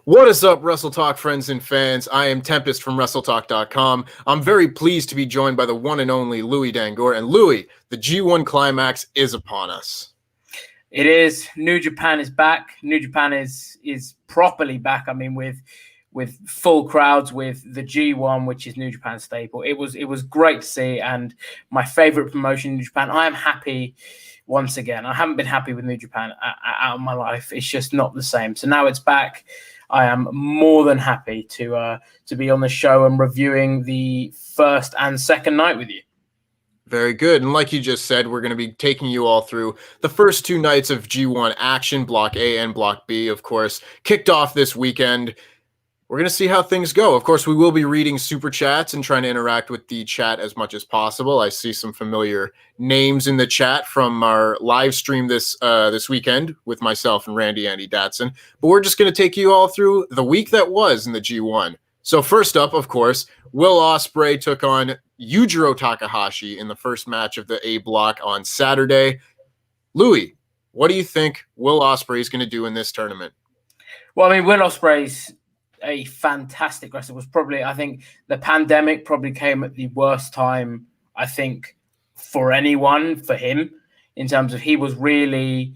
What is up, WrestleTalk friends and fans? I am Tempest from WrestleTalk.com. I'm very pleased to be joined by the one and only Louis Dangor. And Louis, the G1 Climax is upon us. It is. New Japan is back. New Japan is properly back. I mean, with full crowds, with the G1, which is New Japan's staple. It was great to see, and my favorite promotion in New Japan. I am happy once again. I haven't been happy with New Japan out of my life. It's just not the same. So now it's back. I am more than happy to be on the show and reviewing the first and second night with you. Very good. And like you just said, we're going to be taking you all through the first two nights of G1 action, Block A and Block B, of course, kicked off this weekend. We're going to see how things go. Of course, we will be reading super chats and trying to interact with the chat as much as possible. I see some familiar names in the chat from our live stream this weekend with myself and Andy Datson. But we're just going to take you all through the week that was in the G1. So first up, of course, Will Ospreay took on Yujiro Takahashi in the first match of the A block on Saturday. Louis, what do you think Will Ospreay is going to do in this tournament? Well, I mean, Will Ospreay's a fantastic wrestler. Was probably, I think, the pandemic probably came at the worst time, I think, for anyone, for him, in terms of he was really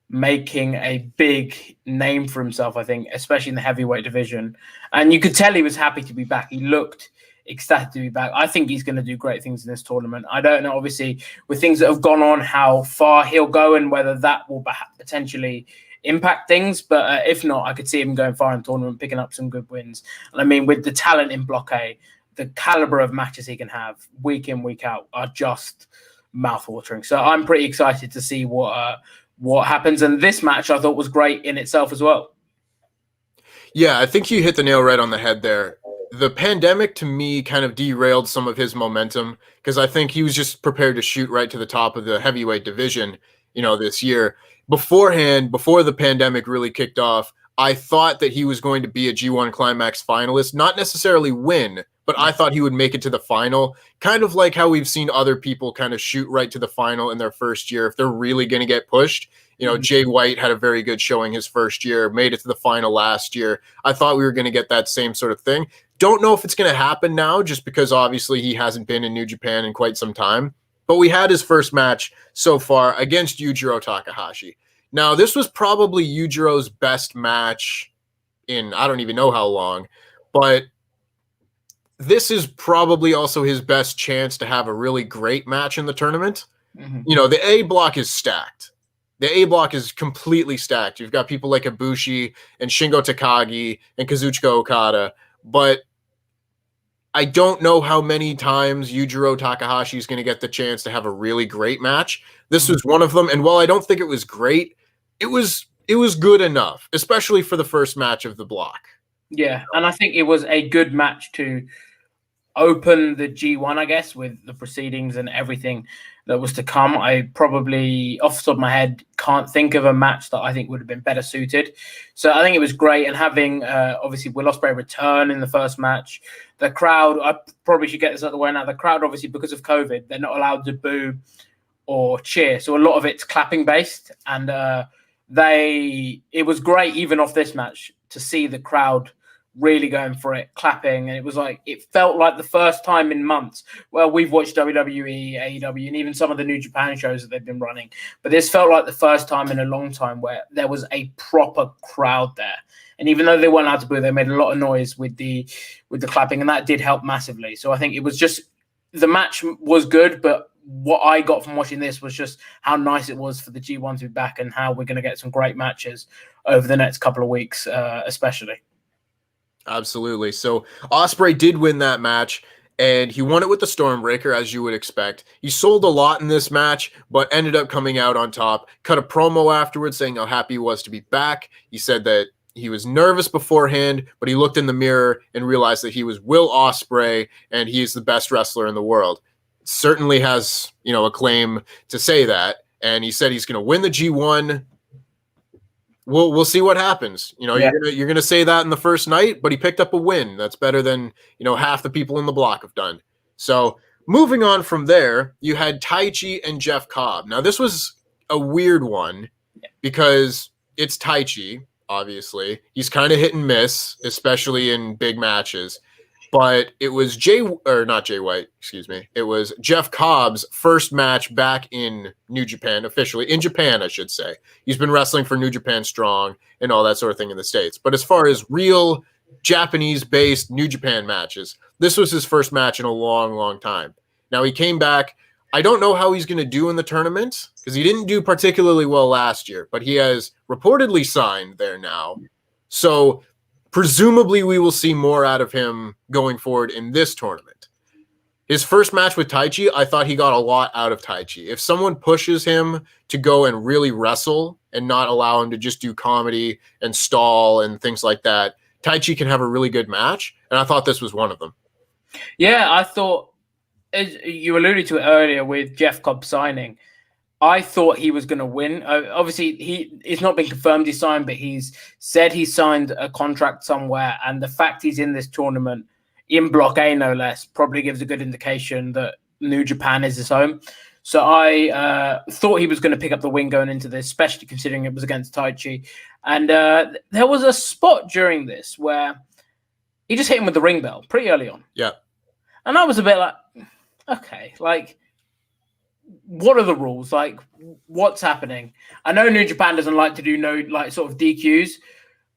making a big name for himself, I think, especially in the heavyweight division. And you could tell he was happy to be back. He looked ecstatic to be back. I think he's going to do great things in this tournament. I don't know, obviously, with things that have gone on, how far he'll go and whether that will potentially impact things, but if not, I could see him going far in the tournament, picking up some good wins. And I mean, with the talent in Block A, the caliber of matches he can have week in, week out are just mouth-watering. So I'm pretty excited to see what happens. And this match I thought was great in itself as well. Yeah, I think you hit the nail right on the head there. The pandemic, to me, kind of derailed some of his momentum because I think he was just prepared to shoot right to the top of the heavyweight division, this year. Beforehand, before the pandemic really kicked off, I thought that he was going to be a G1 Climax finalist, not necessarily win, but I thought he would make it to the final, kind of like how we've seen other people kind of shoot right to the final in their first year if they're really going to get pushed. Jay White had a very good showing his first year, made it to the final last year. I thought we were going to get that same sort of thing. Don't know if it's going to happen now, just because obviously he hasn't been in New Japan in quite some time. But we had his first match so far against Yujiro Takahashi. Now, this was probably Yujiro's best match in I don't even know how long, but this is probably also his best chance to have a really great match in the tournament. Mm-hmm. The A block is stacked. The A block is completely stacked. You've got people like Ibushi and Shingo Takagi and Kazuchika Okada, but I don't know how many times Yujiro Takahashi is going to get the chance to have a really great match. This was one of them, and while I don't think it was great, it was good enough, especially for the first match of the block. Yeah, and I think it was a good match to open the G1, I guess, with the proceedings and everything that was to come. I probably, off the top of my head, can't think of a match that I think would have been better suited. So I think it was great. And having, obviously, Will Ospreay return in the first match, the crowd, I probably should get this out of the way now, the crowd, obviously, because of COVID, they're not allowed to boo or cheer. So a lot of it's clapping based. And it was great, even off this match, to see the crowd really going for it, clapping, and it felt like the first time in months. Well, we've watched WWE, AEW, and even some of the New Japan shows that they've been running, but this felt like the first time in a long time where there was a proper crowd there. And even though they weren't allowed to boo, they made a lot of noise with the clapping, and that did help massively. So I think it was just, the match was good, but what I got from watching this was just how nice it was for the G1 to be back and how we're going to get some great matches over the next couple of weeks, especially. Absolutely. So Ospreay did win that match, and he won it with the Stormbreaker, as you would expect. He sold a lot in this match, but ended up coming out on top. Cut a promo afterwards saying how happy he was to be back. He said that he was nervous beforehand, but he looked in the mirror and realized that he was Will Ospreay, and he is the best wrestler in the world. Certainly has, a claim to say that. And he said he's going to win the G1. We'll see what happens. You're gonna say that in the first night, but he picked up a win. That's better than half the people in the block have done. So moving on from there, you had Taichi and Jeff Cobb. Now this was a weird one because it's Taichi, obviously. He's kind of hit and miss, especially in big matches. But it was not Jay White, excuse me. It was Jeff Cobb's first match back in New Japan, officially in Japan, I should say. He's been wrestling for New Japan Strong and all that sort of thing in the States. But as far as real Japanese-based New Japan matches, this was his first match in a long, long time. Now he came back. I don't know how he's going to do in the tournament because he didn't do particularly well last year, but he has reportedly signed there now. So presumably we will see more out of him going forward in this tournament. His first match with Taichi, I thought he got a lot out of Taichi. If someone pushes him to go and really wrestle and not allow him to just do comedy and stall and things like that, Taichi can have a really good match, and I thought this was one of them. Yeah, I thought, as you alluded to it earlier with Jeff Cobb signing, I thought he was going to win. Obviously, it's not been confirmed he signed, but he's said he signed a contract somewhere. And the fact he's in this tournament, in Block A no less, probably gives a good indication that New Japan is his home. So I thought he was going to pick up the win going into this, especially considering it was against Taichi. And there was a spot during this where he just hit him with the ring bell pretty early on. Yeah. And I was a bit like, okay, like, what are the rules? Like, what's happening? I know New Japan doesn't like to do sort of DQs,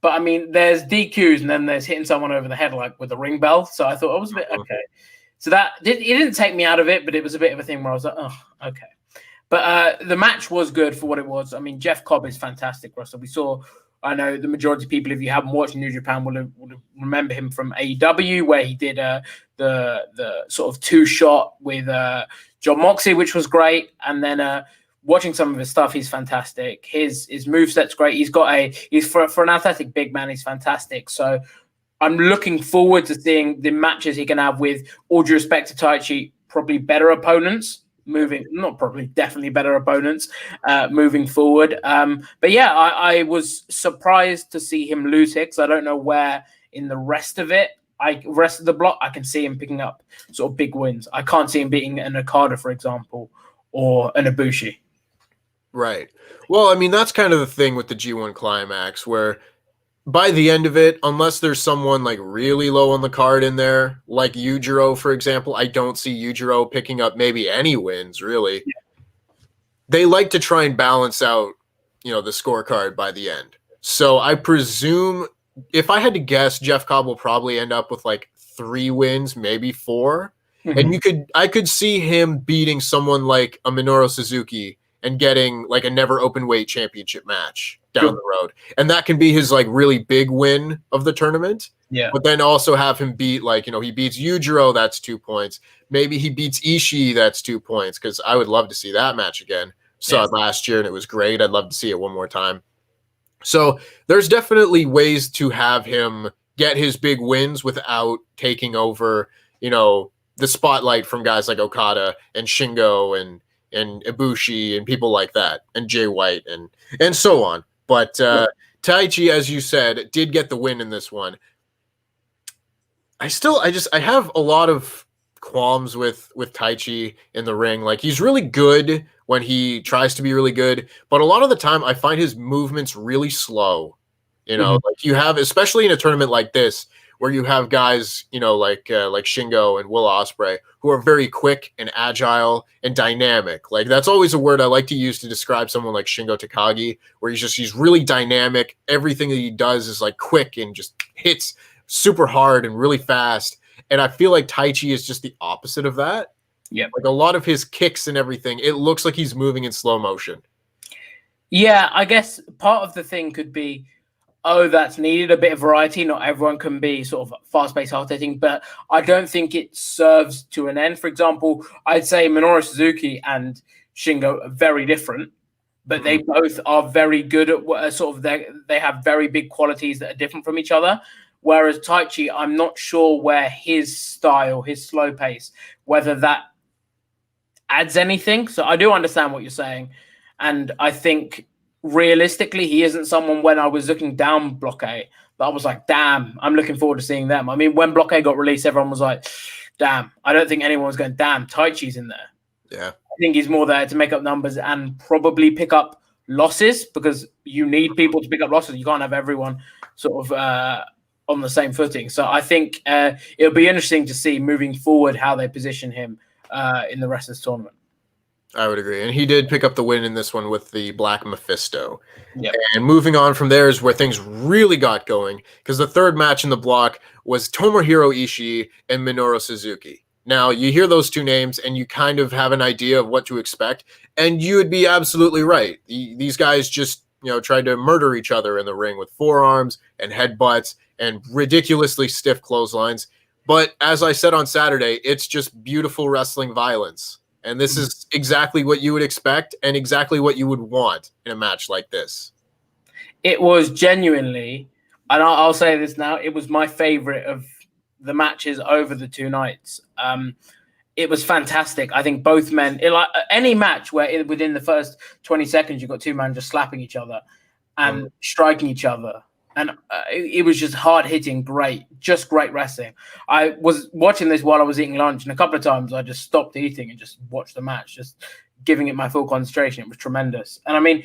but I mean, there's DQs and then there's hitting someone over the head like with a ring bell. So I thought I was a bit okay. So it didn't take me out of it, but it was a bit of a thing where I was like, oh, okay. But the match was good for what it was. I mean, Jeff Cobb is fantastic, Russell. We saw. I know the majority of people, if you haven't watched New Japan, will remember him from AEW, where he did the sort of 2-shot with John Moxley, which was great. And then watching some of his stuff, he's fantastic. His moveset's great. He's for an athletic big man, he's fantastic. So I'm looking forward to seeing the matches he can have with, all due respect to Taichi, probably better opponents. Definitely better opponents moving forward. But yeah, I was surprised to see him lose here because I don't know where in the rest of the block I can see him picking up sort of big wins. I can't see him beating an Okada, for example, or an Ibushi. Right. Well, I mean, that's kind of the thing with the G1 Climax where by the end of it, unless there's someone like really low on the card in there, like Yujiro, for example, I don't see Yujiro picking up maybe any wins, really. Yeah. They like to try and balance out, the scorecard by the end. So I presume, if I had to guess, Jeff Cobb will probably end up with like 3 wins, maybe 4. Mm-hmm. And I could see him beating someone like a Minoru Suzuki and getting like a never open weight championship match down the road. And that can be his like really big win of the tournament. Yeah. But then also have him beat he beats Yujiro, that's 2 points. Maybe he beats Ishii, that's 2 points, because I would love to see that match again. Saw it last year and it was great. I'd love to see it one more time. So there's definitely ways to have him get his big wins without taking over, the spotlight from guys like Okada and Shingo and Ibushi and people like that, and Jay White and so on. But Taichi, as you said, did get the win in this one. I have a lot of qualms with Taichi in the ring. Like, he's really good when he tries to be really good, but a lot of the time I find his movements really slow. Like you have, especially in a tournament like this, where you have guys, like Shingo and Will Ospreay, who are very quick and agile and dynamic. Like, that's always a word I like to use to describe someone like Shingo Takagi, where he's really dynamic. Everything that he does is like quick and just hits super hard and really fast. And I feel like Taichi is just the opposite of that. Yeah. Like, a lot of his kicks and everything, it looks like he's moving in slow motion. Yeah, I guess part of the thing could be, that's needed, a bit of variety. Not everyone can be sort of fast-paced, hard-hitting, but I don't think it serves to an end. For example, I'd say Minoru Suzuki and Shingo are very different, but they both are very good at sort of they have very big qualities that are different from each other. Whereas Taichi, I'm not sure where his style, his slow pace, whether that adds anything. So I do understand what you're saying, and I think realistically, he isn't someone, when I was looking down Block A, that I was like, damn, I'm looking forward to seeing them. I mean, when Block A got released, everyone was like, damn. I don't think anyone was going, damn, Taichi's in there. Yeah. I think he's more there to make up numbers and probably pick up losses because you need people to pick up losses. You can't have everyone sort of on the same footing. So I think it'll be interesting to see moving forward how they position him in the rest of this tournament. I would agree. And he did pick up the win in this one with the Black Mephisto. Yep. And moving on from there is where things really got going, because the third match in the block was Tomohiro Ishii and Minoru Suzuki. Now, you hear those two names and you kind of have an idea of what to expect, and you would be absolutely right. These guys just, tried to murder each other in the ring with forearms and headbutts and ridiculously stiff clotheslines. But as I said on Saturday, it's just beautiful wrestling violence. And this is exactly what you would expect and exactly what you would want in a match like this. It was genuinely, and I'll say this now, it was my favorite of the matches over the two nights. It was fantastic. I think both men, like any match where within the first 20 seconds, you've got two men just slapping each other and striking each other. And it was just hard-hitting, great wrestling. I was watching this while I was eating lunch, and a couple of times I just stopped eating and just watched the match, just giving it my full concentration. It was tremendous. And I mean,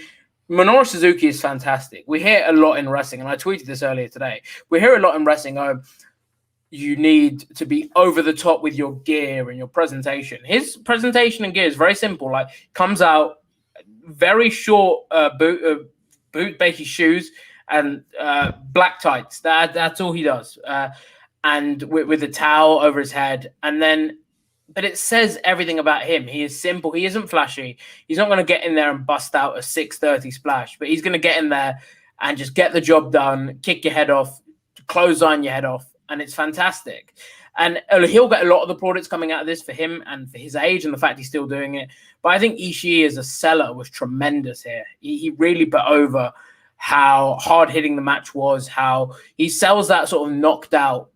Minoru Suzuki is fantastic. We hear a lot in wrestling, and I tweeted this earlier today. We hear a lot in wrestling, you need to be over the top with your gear and your presentation. His presentation and gear is very simple. Like, comes out very short boot, bakey shoes, and black tights. That's all he does. And with a towel over his head. And then, but it says everything about him. He is simple. He isn't flashy. He's not going to get in there and bust out a 630 splash, but he's going to get in there and just get the job done, kick your head off, clothesline your head off. And it's fantastic. And he'll get a lot of the plaudits coming out of this for him and for his age and the fact he's still doing it. But I think Ishii as a seller was tremendous here. He really put over how hard-hitting the match was, how he sells that sort of knocked out,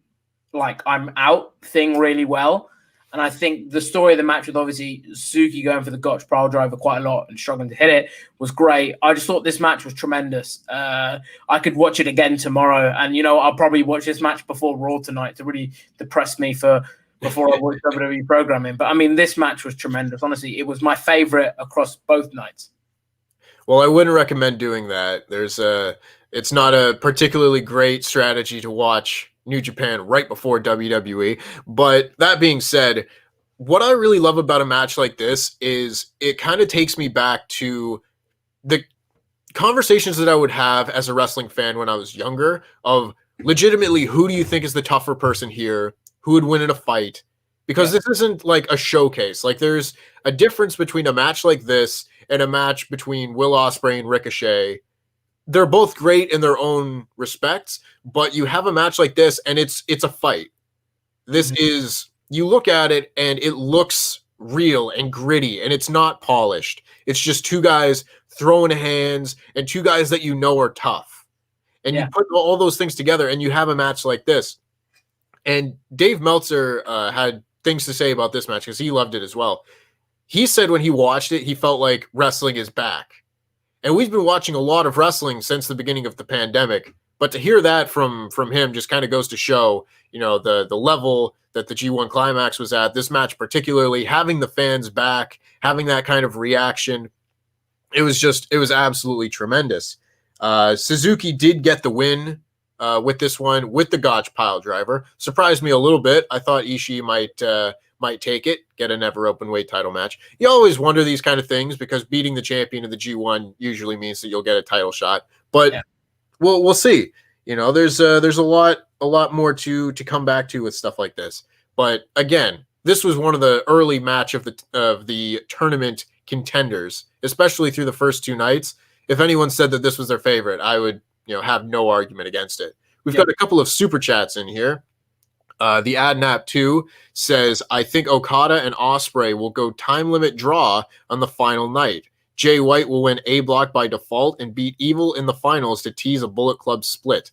like I'm out thing really well. And I think the story of the match with obviously Suzuki going for the Gotch pile driver quite a lot and struggling to hit it was great. I just thought this match was tremendous. I could watch it again tomorrow. And, I'll probably watch this match before Raw tonight to really depress me before I watch WWE programming. But, I mean, this match was tremendous. Honestly, it was my favorite across both nights. Well, I wouldn't recommend doing that. It's not a particularly great strategy to watch New Japan right before WWE. But that being said, what I really love about a match like this is it kind of takes me back to the conversations that I would have as a wrestling fan when I was younger of legitimately, who do you think is the tougher person here? Who would win in a fight? Because this isn't like a showcase. Like, there's a difference between a match like this and a match between Will Ospreay and Ricochet. They're both great in their own respects, but you have a match like this and it's a fight. This is, you look at it and it looks real and gritty and it's not polished. It's just two guys throwing hands and two guys that are tough. And you put all those things together and you have a match like this. And Dave Meltzer had things to say about this match because he loved it as well. He said when he watched it, he felt like wrestling is back. And we've been watching a lot of wrestling since the beginning of the pandemic. But to hear that from him just kind of goes to show, the level that the G1 Climax was at. This match particularly, having the fans back, having that kind of reaction, it was absolutely tremendous. Suzuki did get the win with this one, with the Gotch pile driver. Surprised me a little bit. I thought Ishii might take it, get a never open weight title match. You always wonder these kind of things because beating the champion of the G1 usually means that you'll get a title shot. But we'll see. There's a lot more to come back to with stuff like this. But again, this was one of the early match of the tournament contenders, especially through the first two nights. If anyone said that this was their favorite, I would have no argument against it. We've got a couple of super chats in here. The Adnap2 says, I think Okada and Ospreay will go time limit draw on the final night. Jay White will win A block by default and beat Evil in the finals to tease a Bullet Club split.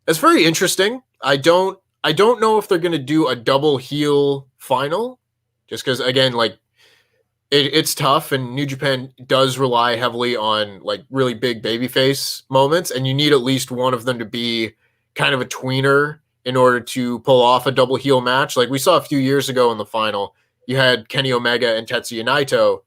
That's very interesting. I don't know if they're going to do a double heel final, just because, again, like, it's tough, and New Japan does rely heavily on like really big babyface moments, and you need at least one of them to be kind of a tweener in order to pull off a double heel match. Like we saw a few years ago in the final, you had Kenny Omega and Tetsuya Naito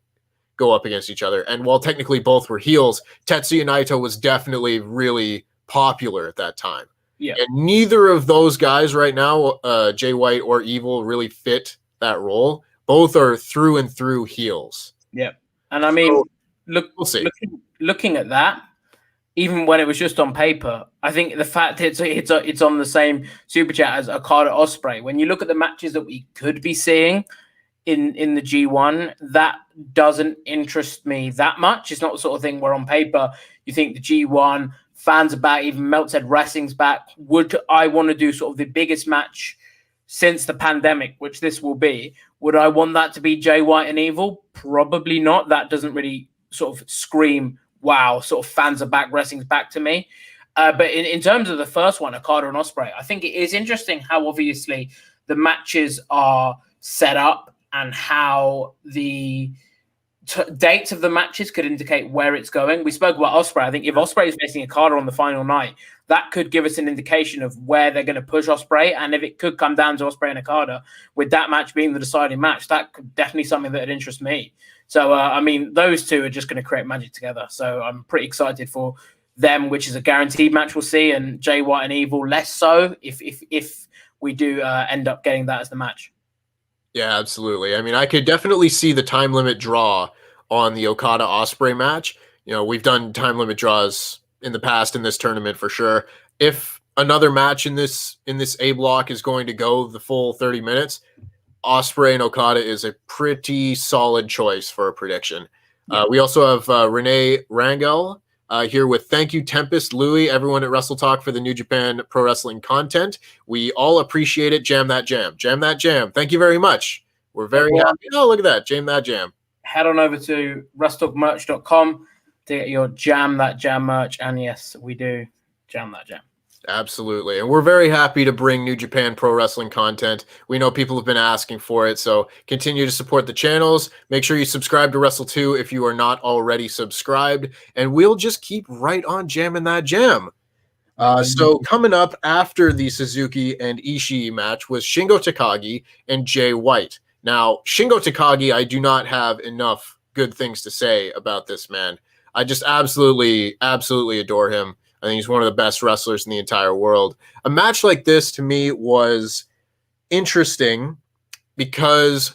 go up against each other. And while technically both were heels, Tetsuya Naito was definitely really popular at that time. Yeah. And neither of those guys right now, Jay White or Evil, really fit that role. Both are through and through heels. Yeah. And I mean, we'll see. Looking at that, even when it was just on paper, I think the fact that it's on the same super chat as Okada Ospreay, when you look at the matches that we could be seeing in the G1, that doesn't interest me that much. It's not the sort of thing where on paper you think the G1 fans are back, even Melt said wrestling's back. Would I want to do sort of the biggest match since the pandemic, which this will be? Would I want that to be Jay White and Evil? Probably not. That doesn't really sort of scream, wow, sort of fans are back, wrestling's back to me. But in terms of the first one, Okada and Ospreay, I think it is interesting how obviously the matches are set up and how the dates of the matches could indicate where it's going. We spoke about Ospreay. I think if Ospreay is facing Okada on the final night, that could give us an indication of where they're going to push Ospreay. And if it could come down to Ospreay and Okada, with that match being the deciding match, that could definitely something that would interest me. So, I mean, those two are just going to create magic together. So I'm pretty excited for them, which is a guaranteed match we'll see, and Jay White and Evil less so if we do end up getting that as the match. Yeah, absolutely. I mean, I could definitely see the time limit draw on the Okada Ospreay match. You know, we've done time limit draws in the past in this tournament for sure. If another match in this A block is going to go the full 30 minutes, Ospreay and Okada is a pretty solid choice for a prediction. Yeah. We also have Renee Rangel here with thank you, Tempest, Louis, everyone at WrestleTalk for the New Japan Pro Wrestling content. We all appreciate it. Jam that jam. Jam that jam. Thank you very much. We're very happy. Oh, look at that. Jam that jam. Head on over to WrestleTalkMerch.com to get your Jam That Jam merch. And yes, we do Jam That Jam. Absolutely. And we're very happy to bring New Japan Pro Wrestling content. We know people have been asking for it, so continue to support the channels. Make sure you subscribe to Wrestle2 if you are not already subscribed, and we'll just keep right on jamming that jam. So coming up after the Suzuki and Ishii match was Shingo Takagi and Jay White. Now, Shingo Takagi, I do not have enough good things to say about this man. I just absolutely adore him. I think he's one of the best wrestlers in the entire world. A match like this, to me, was interesting because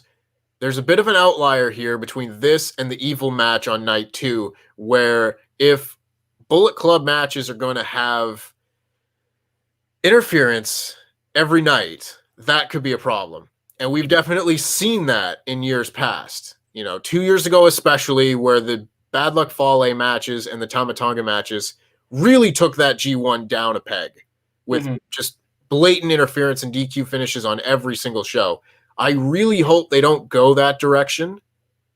there's a bit of an outlier here between this and the Evil match on night 2, where if Bullet Club matches are going to have interference every night, that could be a problem. And we've definitely seen that in years past. You know, 2 years ago especially, where the Bad Luck Fale matches and the Tama Tonga matches really took that G1 down a peg with just blatant interference and DQ finishes on every single show. I really hope they don't go that direction,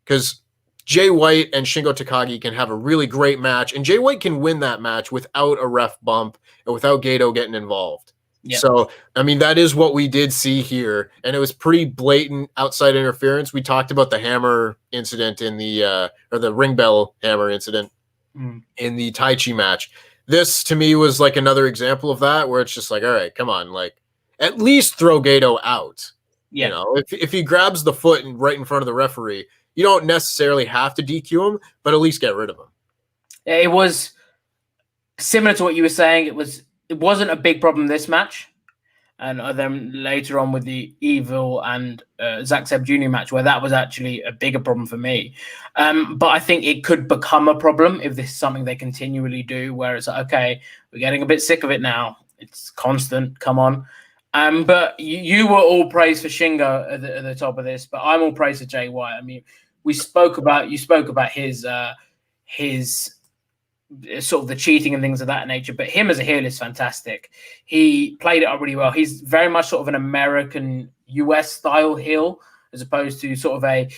because Jay White and Shingo Takagi can have a really great match, and Jay White can win that match without a ref bump and without Gato getting involved. Yep. So, I mean, that is what we did see here, and it was pretty blatant outside interference. We talked about the hammer incident in the or the ring bell hammer incident in the Taichi match. This, to me, was like another example of that, where it's just like, all right, come on, like, at least throw Gato out. Yeah. You know, if he grabs the foot and right in front of the referee, you don't necessarily have to DQ him, but at least get rid of him. It was similar to what you were saying. It wasn't a big problem this match. And then later on with the Evil and Zack Sabre Jr. match, where that was actually a bigger problem for me. But I think it could become a problem if this is something they continually do, where it's like, okay, we're getting a bit sick of it now. It's constant. Come on. But you were all praised for Shingo at the top of this, but I'm all praised for Jay White. I mean, you spoke about his sort of the cheating and things of that nature, but him as a heel is fantastic. He played it up really well. He's very much sort of an American US style heel, as opposed to sort of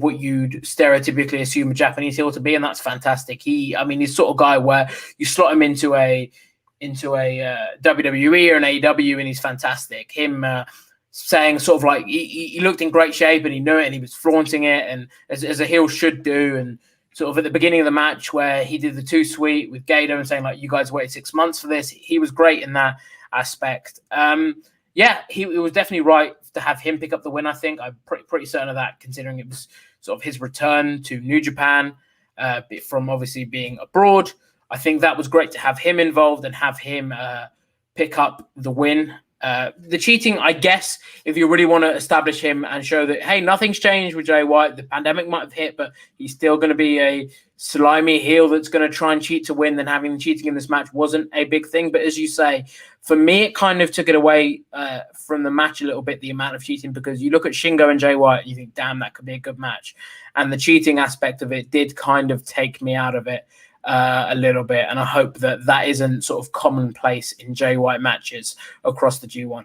what you'd stereotypically assume a Japanese heel to be, and that's fantastic. He's sort of guy where you slot him into a WWE or an AEW, and he's fantastic. Him saying sort of like he looked in great shape and he knew it and he was flaunting it, and as a heel should do. And sort of at the beginning of the match where he did the too sweet with Gato and saying like, you guys waited 6 months for this. He was great in that aspect. It was definitely right to have him pick up the win. I think I'm pretty certain of that, considering it was sort of his return to New Japan from obviously being abroad. I think that was great to have him involved and have him pick up the win. The cheating, I guess, if you really want to establish him and show that, hey, nothing's changed with Jay White. The pandemic might have hit, but he's still going to be a slimy heel that's going to try and cheat to win. Then having the cheating in this match wasn't a big thing. But as you say, for me, it kind of took it away from the match a little bit, the amount of cheating, because you look at Shingo and Jay White and you think, damn, that could be a good match. And the cheating aspect of it did kind of take me out of it a little bit, and I hope that that isn't sort of commonplace in Jay White matches across the G1.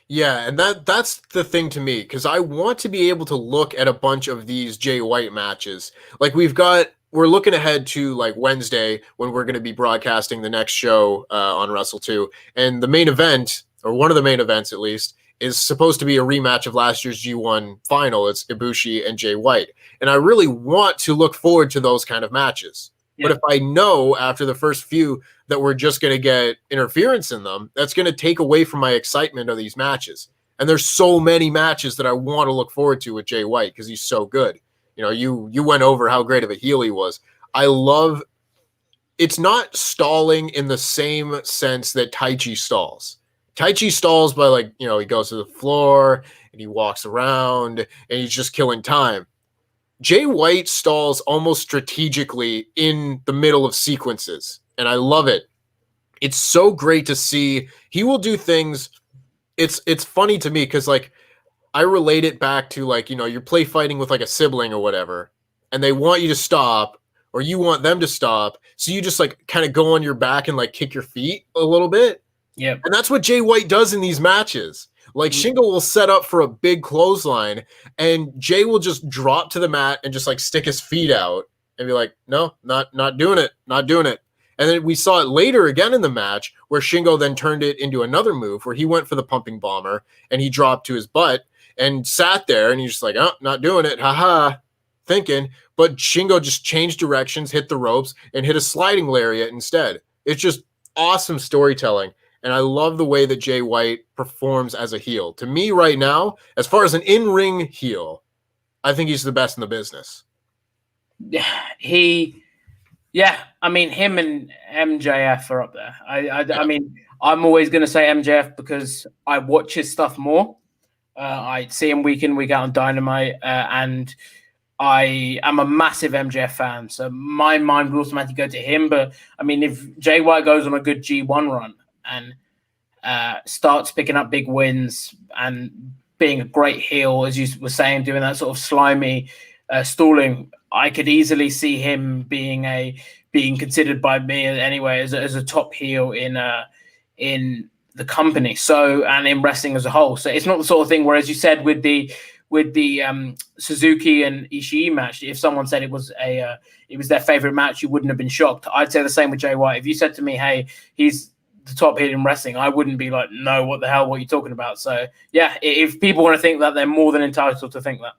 Yeah, and that's the thing to me, because I want to be able to look at a bunch of these Jay White matches. Like we're looking ahead to like Wednesday when we're going to be broadcasting the next show on Wrestle2, and the main event, or one of the main events at least, is supposed to be a rematch of last year's G1 final. It's Ibushi and Jay White, and I really want to look forward to those kind of matches. Yeah. But if I know after the first few that we're just going to get interference in them, that's going to take away from my excitement of these matches. And there's so many matches that I want to look forward to with Jay White because he's so good. You know, you went over how great of a heel he was. I love it's not stalling in the same sense that Taichi stalls. Taichi stalls by, like, you know, he goes to the floor and he walks around and he's just killing time. Jay White stalls almost strategically in the middle of sequences, and I love it. It's so great to see. He will do things. It's funny to me because, like, I relate it back to, like, you know, you're play fighting with like a sibling or whatever, and they want you to stop or you want them to stop, so you just like kind of go on your back and like kick your feet a little bit. Yeah, and that's what Jay White does in these matches. Like, Shingo will set up for a big clothesline, and Jay will just drop to the mat and just like stick his feet out and be like, no, not doing it, not doing it. And then we saw it later again in the match where Shingo then turned it into another move where he went for the pumping bomber and he dropped to his butt and sat there and he's just like, oh, not doing it, haha, thinking. But Shingo just changed directions, hit the ropes, and hit a sliding lariat instead. It's just awesome storytelling. And I love the way that Jay White performs as a heel. To me right now, as far as an in-ring heel, I think he's the best in the business. I mean, him and MJF are up there. I mean, I'm always going to say MJF because I watch his stuff more. I see him week in, week out on Dynamite, and I am a massive MJF fan. So my mind will automatically go to him. But, I mean, if Jay White goes on a good G1 run, and starts picking up big wins and being a great heel, as you were saying, doing that sort of slimy stalling, I could easily see him being considered by me anyway as a top heel in the company. So, and in wrestling as a whole. So it's not the sort of thing where, as you said, with the Suzuki and Ishii match, if someone said it was their favorite match, you wouldn't have been shocked. I'd say the same with Jay White. If you said to me, hey, he's the top hit in wrestling, I wouldn't be like, no, what the hell, what are you talking about? So yeah, if people want to think that, they're more than entitled to think that.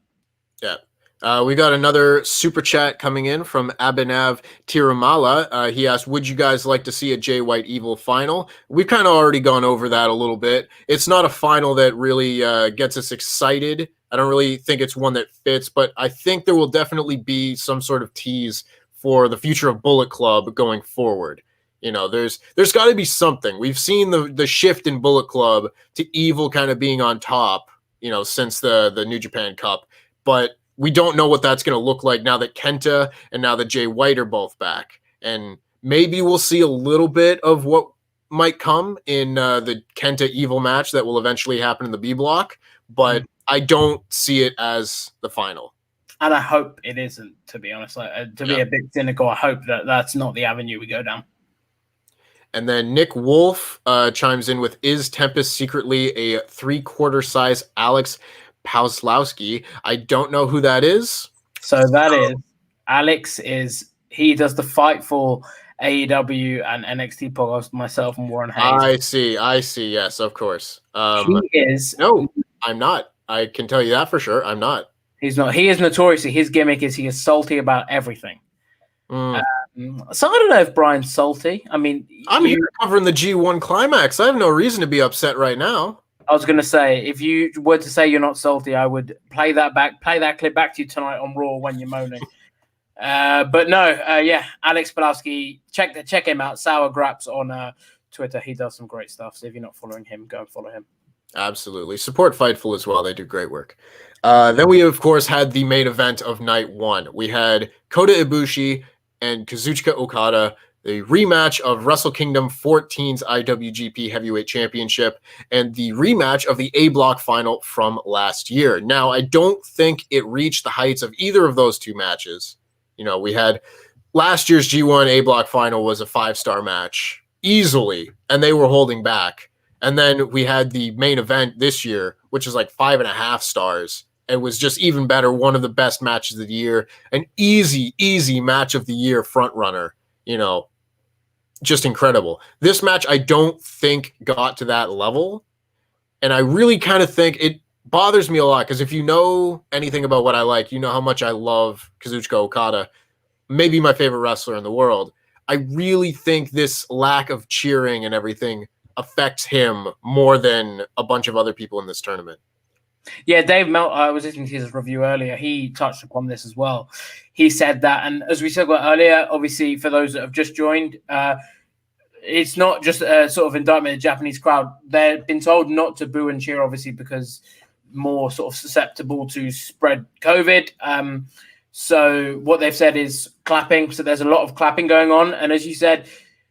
Yeah. We got another super chat coming in from Abhinav Tirumala. He asked, would you guys like to see a Jay White Evil final? We've kind of already gone over that a little bit. It's not a final that really gets us excited. I don't really think it's one that fits, but I think there will definitely be some sort of tease for the future of Bullet Club going forward. You know, there's got to be something. We've seen the shift in Bullet Club to Evil kind of being on top, you know, since the New Japan Cup. But we don't know what that's going to look like now that Kenta and now that Jay White are both back. And maybe we'll see a little bit of what might come in the Kenta Evil match that will eventually happen in the B block. But I don't see it as the final. And I hope it isn't, to be honest. Be a bit cynical, I hope that that's not the avenue we go down. And then Nick Wolf chimes in with, is Tempest secretly a 3/4 size Alex Pauslowski? I don't know who that is. So that is Alex. He does the Fightful, AEW, and NXT podcast, myself and Warren Hayes. I see. Yes, of course. He is. No, I'm not. I can tell you that for sure. I'm not. He's not. He is notoriously, his gimmick is he is salty about everything. So I don't know if Brian's salty. I mean, I'm here covering the G1 Climax. I have no reason to be upset right now. I was going to say, if you were to say you're not salty, I would play that clip back to you tonight on Raw when you're moaning. But no, Alex Pulowski, check him out. Sour Graps on Twitter. He does some great stuff. So if you're not following him, go and follow him. Absolutely. Support Fightful as well. They do great work. Then we, of course, had the main event of night one. We had Kota Ibushi and Kazuchika Okada, the rematch of Wrestle Kingdom 14's IWGP Heavyweight Championship, and the rematch of the A Block final from last year. Now, I don't think it reached the heights of either of those two matches. You know, we had last year's G1 A Block final was a 5-star match easily, and they were holding back. And then we had the main event this year, which is like 5.5 stars. It was just even better. One of the best matches of the year, an easy match of the year front runner, you know, just incredible. This match, I don't think got to that level. And I really kind of think it bothers me a lot because if you know anything about what I like, you know how much I love Kazuchika Okada, maybe my favorite wrestler in the world. I really think this lack of cheering and everything affects him more than a bunch of other people in this tournament. Yeah, Dave Melt, I was listening to his review earlier. He touched upon this as well. He said that, and as we said about earlier, obviously for those that have just joined, it's not just a sort of indictment of the Japanese crowd. They've been told not to boo and cheer, obviously, because more sort of susceptible to spread COVID. So what they've said is clapping. So there's a lot of clapping going on. And as you said,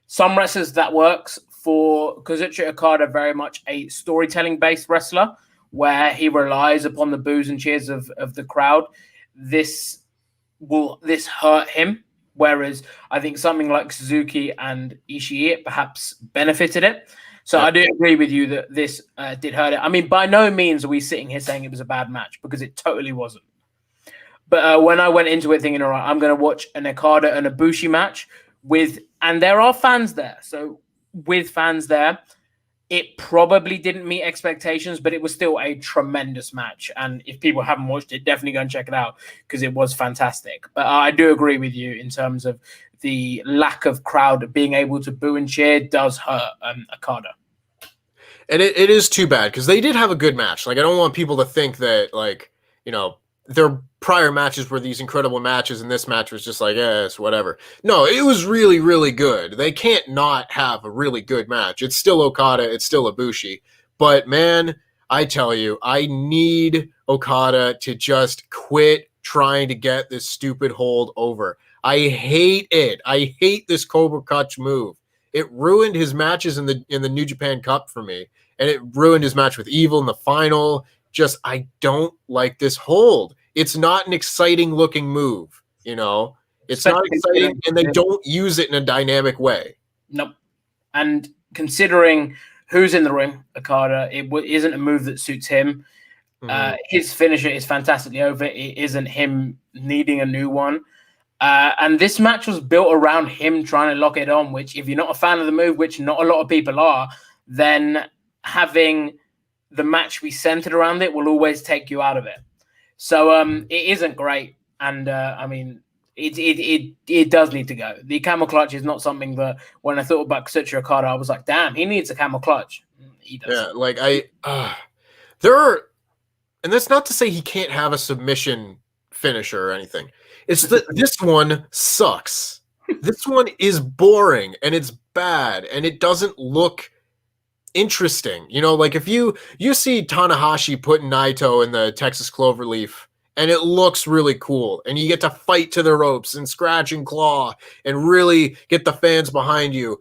some wrestlers that works. For Kazuchika Okada, very much a storytelling-based wrestler where he relies upon the boos and cheers of the crowd. This hurt him, whereas I think something like Suzuki and Ishii perhaps benefited it. So I do agree with you that this did hurt it. I mean, by no means are we sitting here saying it was a bad match because it totally wasn't. But when I went into it thinking, all right, I'm going to watch an Okada and Ibushi match and there are fans there. So with fans there, it probably didn't meet expectations, but it was still a tremendous match. And if people haven't watched it, definitely go and check it out because it was fantastic. But I do agree with you in terms of the lack of crowd being able to boo and cheer does hurt Okada. And it is too bad because they did have a good match. Like, I don't want people to think that, like, you know, their prior matches were these incredible matches and this match was just like, it's whatever. No, it was really, really good. They can't not have a really good match. It's still Okada. It's still Ibushi. But, man, I tell you, I need Okada to just quit trying to get this stupid hold over. I hate it. I hate this Cobra Clutch move. It ruined his matches in the New Japan Cup for me. And it ruined his match with Evil in the final. Just, I don't like this hold. It's not an exciting looking move, you know? It's not exciting, and they don't use it in a dynamic way. Nope. And considering who's in the ring, Okada, it isn't a move that suits him. His finisher is fantastically over. It isn't him needing a new one. And this match was built around him trying to lock it on, which if you're not a fan of the move, which not a lot of people are, then having the match be centered around it will always take you out of it. So it isn't great. And I mean, it does need to go. The camel clutch is not something that when I thought about Kazuchika Okada, I was like, damn, he needs a camel clutch. He does. Yeah, like there are, and that's not to say he can't have a submission finisher or anything. It's that this one sucks. This one is boring and it's bad and it doesn't look interesting. You know, like if you see Tanahashi putting Naito in the Texas Cloverleaf and it looks really cool and you get to fight to the ropes and scratch and claw and really get the fans behind you.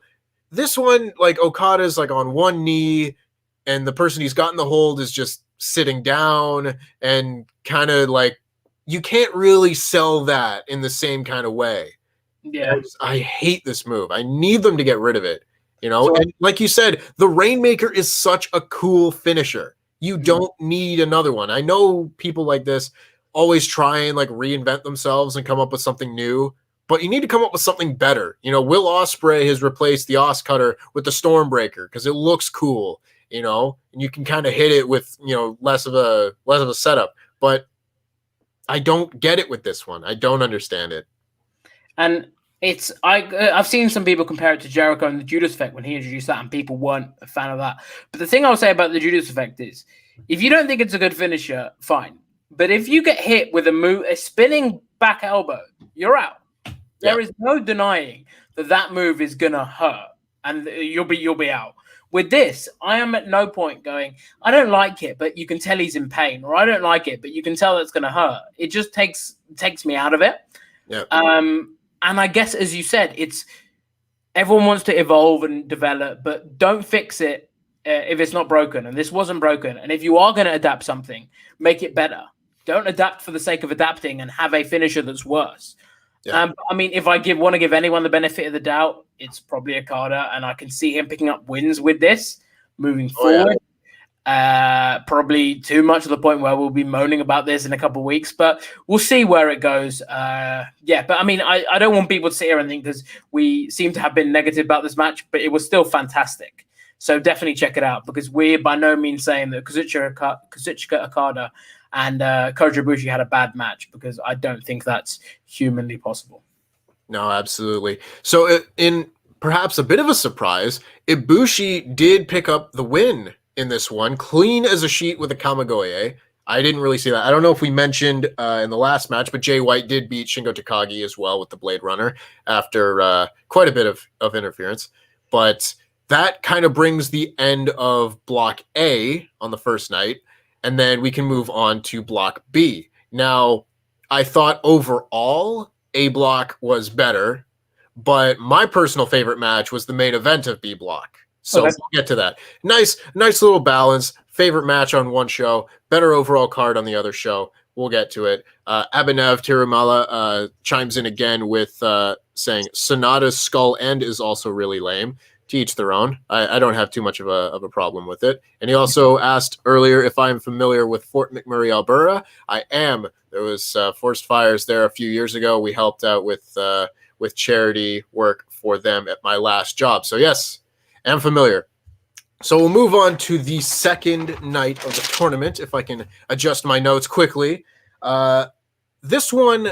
This one, like Okada's like on one knee and the person he's gotten the hold is just sitting down and kind of like, you can't really sell that in the same kind of way. Yeah. I hate this move. I need them to get rid of it. You know, and like you said, the Rainmaker is such a cool finisher. You don't need another one. I know people like this always try and like reinvent themselves and come up with something new, but you need to come up with something better. You know, Will Ospreay has replaced the Oscutter with the Stormbreaker because it looks cool, you know, and you can kind of hit it with, you know, less of a setup. But I don't get it with this one. I don't understand it. And I've seen some people compare it to Jericho and the Judas Effect when he introduced that, and people weren't a fan of that. But the thing I'll say about the Judas Effect is, if you don't think it's a good finisher, fine. But if you get hit with a spinning back elbow, you're out. There is no denying that move is gonna hurt, and you'll be out. With this, I am at no point going, I don't like it, but you can tell he's in pain, or I don't like it, but you can tell it's gonna hurt. It just takes me out of it. Yeah. And I guess, as you said, it's everyone wants to evolve and develop, but don't fix it if it's not broken. And this wasn't broken. And if you are going to adapt something, make it better. Don't adapt for the sake of adapting and have a finisher that's worse. Yeah. I mean, if I want to give anyone the benefit of the doubt, it's probably Okada, and I can see him picking up wins with this moving forward. Probably too much to the point where we'll be moaning about this in a couple of weeks, but we'll see where it goes. But I mean, I don't want people to sit here and think, because we seem to have been negative about this match, but it was still fantastic. So definitely check it out, because we're by no means saying that Kazuchika Okada and Kota Ibushi had a bad match, because I don't think that's humanly possible. No, absolutely. So in perhaps a bit of a surprise, Ibushi did pick up the win in this one, clean as a sheet with a Kamigoye. I didn't really see that. I don't know if we mentioned in the last match, but Jay White did beat Shingo Takagi as well with the Blade Runner after quite a bit of interference. But that kind of brings the end of Block A on the first night, and then we can move on to Block B. Now, I thought overall A Block was better, but my personal favorite match was the main event of B Block. So we'll get to that. Nice little balance. Favorite match on one show, better overall card on the other show. We'll get to it. Abinev Tirumala chimes in again with saying Sonata's skull end is also really lame. To each their own. I don't have too much of a problem with it. And he also asked earlier if I'm familiar with Fort McMurray, Alberta. I am. There was forest fires there a few years ago. We helped out with charity work for them at my last job. So yes, I'm familiar. So we'll move on to the second night of the tournament, if I can adjust my notes quickly. This one,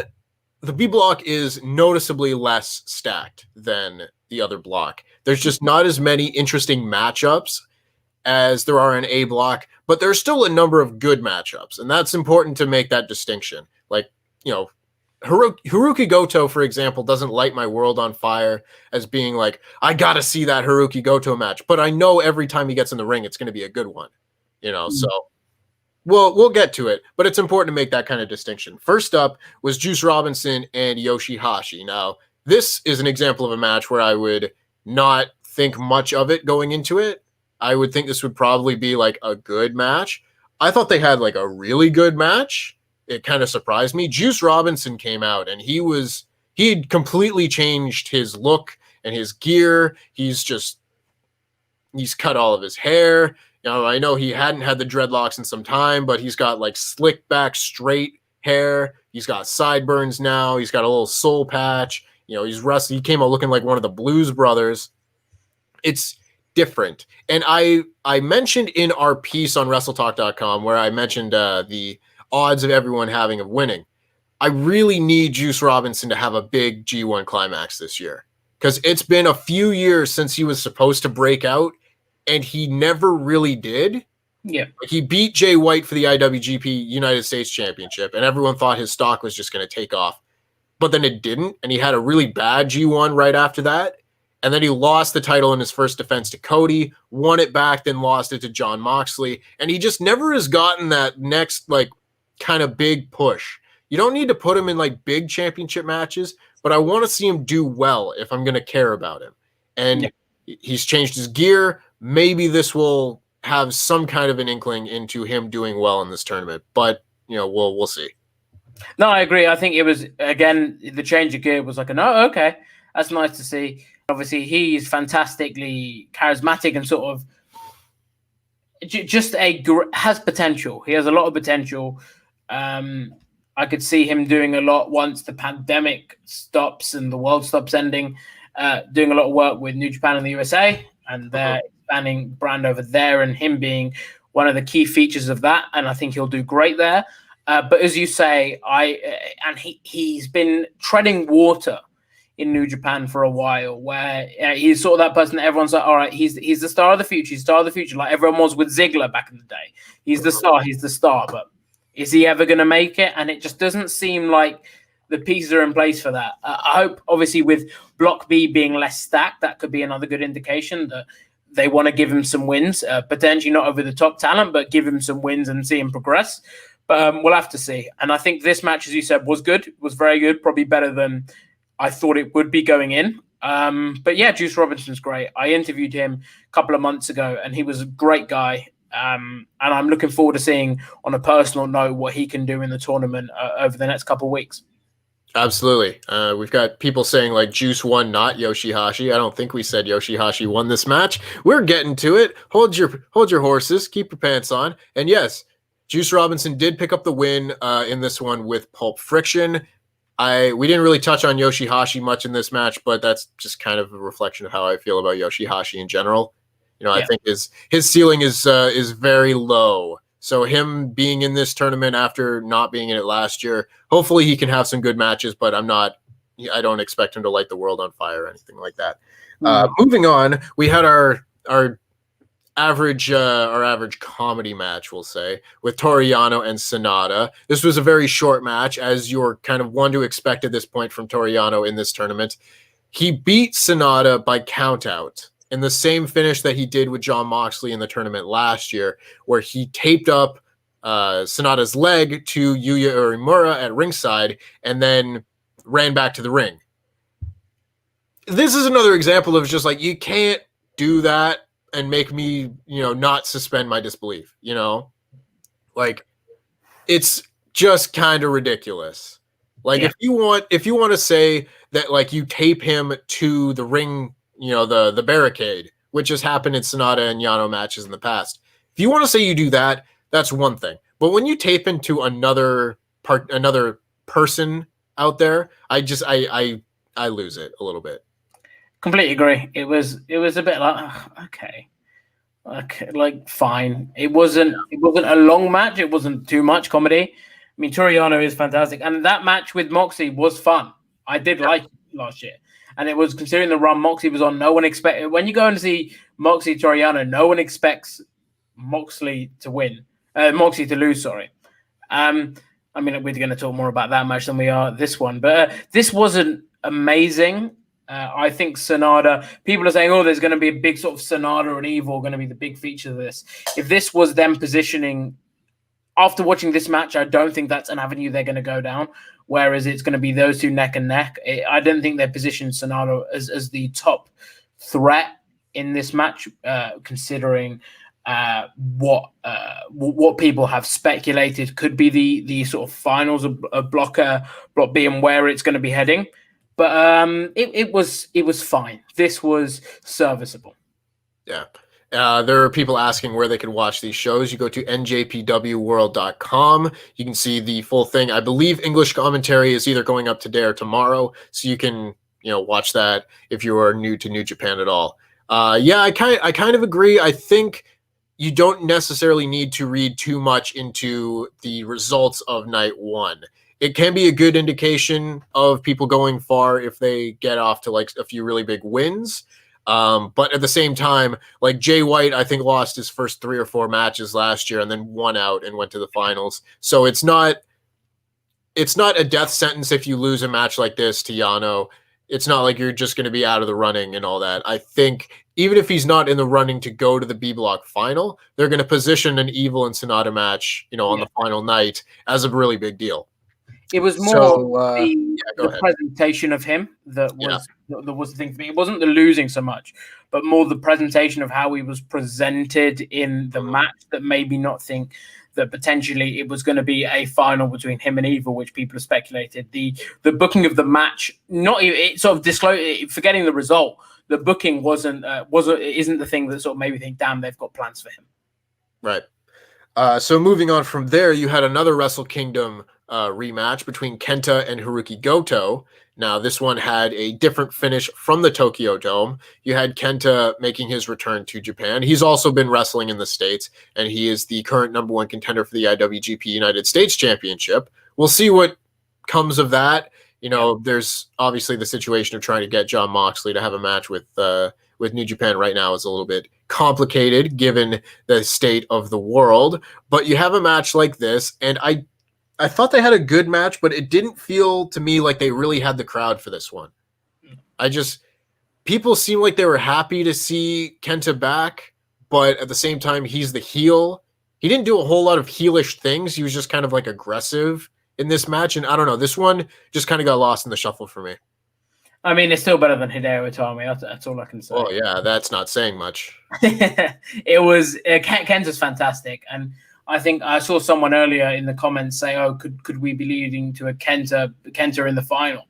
the B block is noticeably less stacked than the other block. There's just not as many interesting matchups as there are in A block, but there's still a number of good matchups, and that's important to make that distinction. Like, you know, Hiroki Goto, for example, doesn't light my world on fire as being like, I gotta see that Hiroki Goto match, but I know every time he gets in the ring, it's going to be a good one, you know. So we'll get to it, but it's important to make that kind of distinction. First up was Juice Robinson and Yoshihashi. Now, this is an example of a match where I would not think much of it going into it. I would think this would probably be like a good match. I thought they had like a really good match. It kind of surprised me. Juice Robinson came out and he'd completely changed his look and his gear. He's cut all of his hair. You know, I know he hadn't had the dreadlocks in some time, but he's got like slick back, straight hair. He's got sideburns now. He's got a little soul patch. You know, he's rusty. He came out looking like one of the Blues Brothers. It's different. And I mentioned in our piece on WrestleTalk.com where I mentioned the odds of everyone having of winning. I really need Juice Robinson to have a big G1 climax this year, because it's been a few years since he was supposed to break out, and he never really did. Yeah. He beat Jay White for the IWGP United States Championship, and everyone thought his stock was just going to take off. But then it didn't, and he had a really bad G1 right after that. And then he lost the title in his first defense to Cody, won it back, then lost it to Jon Moxley. And he just never has gotten that next, like, kind of big push. You don't need to put him in, like, big championship matches, but I want to see him do well if I'm going to care about him. And he's changed his gear. Maybe this will have some kind of an inkling into him doing well in this tournament. But, you know, we'll see. No, I agree. I think it was, again, the change of gear was like, oh, okay, that's nice to see. Obviously, he's fantastically charismatic and sort of just has potential. He has a lot of potential. I could see him doing a lot once the pandemic stops and the world stops ending, doing a lot of work with New Japan and the USA and their expanding brand over there, and him being one of the key features of that. And I think he'll do great there. But as you say, he's been treading water in New Japan for a while, where he's sort of that person that everyone's like, all right, he's the star of the future, he's the star of the future, like everyone was with Ziggler back in the day. He's the star, but is he ever going to make it? And it just doesn't seem like the pieces are in place for that. I hope, obviously, with Block B being less stacked, that could be another good indication that they want to give him some wins, potentially not over the top talent, but give him some wins and see him progress. But we'll have to see. And I think this match, as you said, was good, was very good, probably better than I thought it would be going in. But yeah, Juice Robinson's great. I interviewed him a couple of months ago, and he was a great guy. And I'm looking forward to seeing, on a personal note, what he can do in the tournament over the next couple of weeks. Absolutely. We've got people saying like Juice won, not Yoshihashi. I don't think we said Yoshihashi won this match. We're getting to it. Hold your horses. Keep your pants on. And yes, Juice Robinson did pick up the win in this one with Pulp Friction. We didn't really touch on Yoshihashi much in this match, but that's just kind of a reflection of how I feel about Yoshihashi in general. I think his ceiling is very low. So him being in this tournament after not being in it last year, hopefully he can have some good matches, but I don't expect him to light the world on fire or anything like that. Moving on, we had our average comedy match, we'll say, with Toru Yano and Sonata. This was a very short match, as you're kind of one to expect at this point from Toru Yano in this tournament. He beat Sonata by countout in the same finish that he did with Jon Moxley in the tournament last year, where he taped up Sonata's leg to Yuya Uemura at ringside and then ran back to the ring. This is another example of just like, you can't do that and make me, not suspend my disbelief, Like, it's just kind of ridiculous. Like, if you want to say that, like, you tape him to the ring, the barricade, which has happened in Sonata and Yano matches in the past. If you want to say you do that, that's one thing. But when you tape into another person out there, I lose it a little bit. Completely agree. It was a bit like, okay, like fine. It wasn't a long match. It wasn't too much comedy. I mean, Toru Yano is fantastic, and that match with Moxley was fun. I did like it last year. And it was, considering the run Moxley was on, no one expected, when you go and see Moxley Toru Yano, no one expects Moxley to win. Moxley to lose, sorry. I mean, we're going to talk more about that match than we are this one. But this wasn't amazing. I think Sonata, people are saying, there's going to be a big sort of Sonata and Evil going to be the big feature of this. If this was them positioning, after watching this match, I don't think that's an avenue they're going to go down. Whereas it's going to be those two neck and neck. I don't think they positioned Sonata as the top threat in this match, considering what people have speculated could be the sort of finals of Block B and where it's going to be heading. But it was fine. This was serviceable. Yeah. There are people asking where they can watch these shows. You go to njpwworld.com. You can see the full thing. I believe English commentary is either going up today or tomorrow, so you can watch that if you are new to New Japan at all. I kind of agree. I think you don't necessarily need to read too much into the results of night one. It can be a good indication of people going far if they get off to like a few really big wins. But at the same time, like Jay White, I think lost his first 3 or 4 matches last year and then won out and went to the finals. So it's not a death sentence if you lose a match like this to Yano. It's not like you're just going to be out of the running and all that. I think even if he's not in the running to go to the B block final, they're going to position an Evil and Sonata match, on the final night as a really big deal. It was more the presentation of him that was the thing for me. It wasn't the losing so much, but more the presentation of how he was presented in the match that made me not think that potentially it was going to be a final between him and Evil, which people have speculated. The booking of the match, it sort of disclosed, forgetting the result. The booking isn't the thing that sort of made me think, damn, they've got plans for him. Right. So moving on from there, you had another Wrestle Kingdom rematch between Kenta and Haruki Goto. Now, this one had a different finish from the Tokyo Dome. You had Kenta making his return to Japan. He's also been wrestling in the States, and he is the current number 1 contender for the IWGP United States Championship. We'll see what comes of that. There's obviously the situation of trying to get Jon Moxley to have a match with New Japan right now is a little bit complicated given the state of the world. But you have a match like this, and I thought they had a good match, but it didn't feel to me like they really had the crowd for this one. People seem like they were happy to see Kenta back, but at the same time, he's the heel. He didn't do a whole lot of heelish things. He was just kind of like aggressive in this match. And I don't know, this one just kind of got lost in the shuffle for me. I mean, it's still better than Hideo Itami. That's all I can say. Oh, yeah, that's not saying much. It was Kenta's fantastic. And I think I saw someone earlier in the comments say, oh, could we be leading to a Kenta in the final?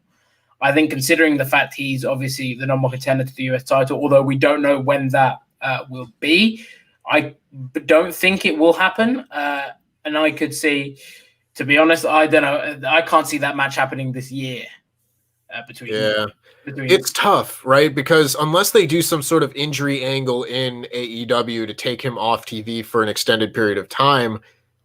I think considering the fact he's obviously the number one contender to the US title, although we don't know when that will be, I don't think it will happen. And I could see, to be honest, I don't know. I can't see that match happening this year. It's tough, right? Because unless they do some sort of injury angle in AEW to take him off TV for an extended period of time,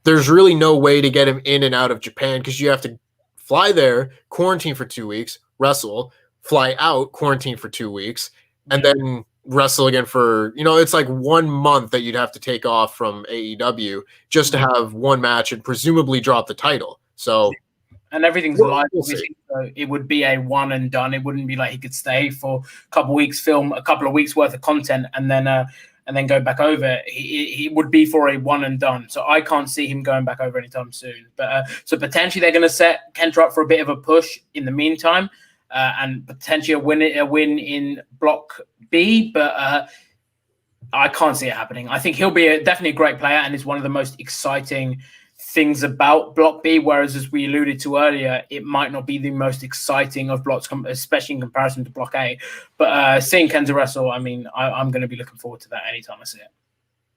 there's really no way to get him in and out of Japan because you have to fly there, quarantine for 2 weeks, wrestle, fly out, quarantine for 2 weeks, and then wrestle again for, it's like 1 month that you'd have to take off from AEW just to have one match and presumably drop the title. So, and everything's live, obviously, so it would be a one and done. It wouldn't be like he could stay for a couple of weeks, film a couple of weeks worth of content, and then go back over. He would be for a one and done. So I can't see him going back over anytime soon. But so potentially they're going to set Kenta up for a bit of a push in the meantime, and potentially a win in Block B. But I can't see it happening. I think he'll be definitely a great player and is one of the most exciting things about Block B, whereas as we alluded to earlier, it might not be the most exciting of blocks, especially in comparison to Block A. But seeing Kenta wrestle, I mean, I'm going to be looking forward to that anytime I see it.